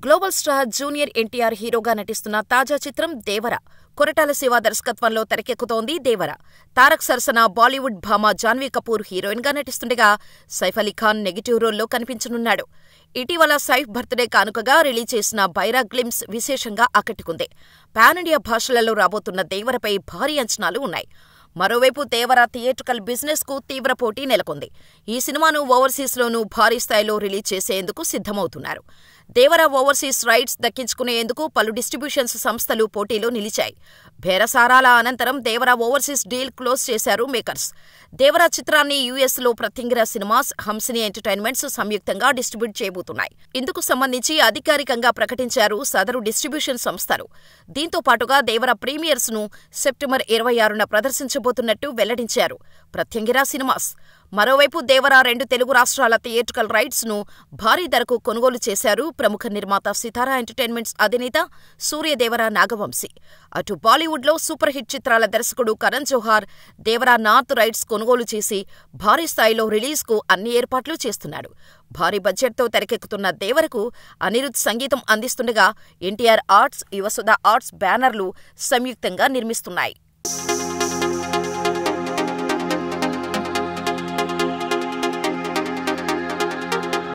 Global star junior NTR హీరోగా నటిస్తున్న తాజా చిత్రం దేవర. కొరటాల శివ దర్శకత్వంలో తెరకెక్కుతోంది దేవర. తారక్ సరసన బాలీవుడ్ భామ జాన్వీ కపూర్ హీరోయిన్ గా నటిస్తుండగా సైఫ్ అలీ ఖాన్ నెగటివ్ రోల్లో కనిపించనున్నాడు. ఇటీవల సైఫ్ బర్త్డే కానుకగా రిలీజ్ చేసిన బైరా గ్లిమ్స్ విశేషంగా ఆకట్టుకుంది. పాన్ ఇండియా భాషలలో రాబోతున్న దేవరపై భారీ అంచనాలు ఉన్నాయి. మరోవైపు దేవర థియేట్రికల్ బిజినెస్ కు తీవ్ర పోటీ నెలకొంది. ఈ సినిమాను ఓవర్సీస్లోనూ భారీ స్థాయిలో రిలీజ్ చేసేందుకు సిద్ధమవుతున్నారు. దేవర ఓవర్సీస్ రైట్స్ దక్కించుకునేందుకు పలు డిస్ట్రిబ్యూషన్స్ సంస్థలు పోటీలో నిలిచాయి. బేరసారాల అనంతరం దేవర ఓవర్సీస్ డీల్ క్లోజ్ చేశారు మేకర్స్. దేవర చిత్రాన్ని యూఎస్లో ప్రత్యంగిర సినిమాస్, హంసిని ఎంటర్టైన్మెంట్స్ సంయుక్తంగా డిస్ట్రిబ్యూట్ చేయబోతున్నాయి. ఇందుకు సంబంధించి అధికారికంగా ప్రకటించారు సదరు డిస్ట్రిబ్యూషన్ సంస్థలు. దీంతో పాటుగా దేవర ప్రీమియర్స్ ను సెప్టెంబర్ 26న ప్రదర్శించబోతున్నట్టు వెల్లడించారు ప్రత్యంగిర సినిమాస్. మరోవైపు దేవర 2 తెలుగు రాష్ట్రాల థియేట్రికల్ రైట్స్ ను భారీ ధరకు కొనుగోలు చేశారు ప్రముఖ నిర్మాత సితారా ఎంటర్టైన్మెంట్స్ అధినేత సూర్యదేవర నాగవంశీ. అటు బాలీవుడ్ లో సూపర్ హిట్ చిత్రాల దర్శకుడు కరణ్ జోహార్ దేవర నార్త్ రైట్స్ కొనుగోలు చేసి భారీ స్థాయిలో రిలీజ్ కు అన్ని ఏర్పాట్లు చేస్తున్నాడు. భారీ బడ్జెట్తో తెరకెక్కుతున్న దేవరకు అనిరుద్ధ్ సంగీతం అందిస్తుండగా ఎన్టీఆర్ ఆర్ట్స్, యువసుధ ఆర్ట్స్ బ్యానర్లు సంయుక్తంగా నిర్మిస్తున్నాయి.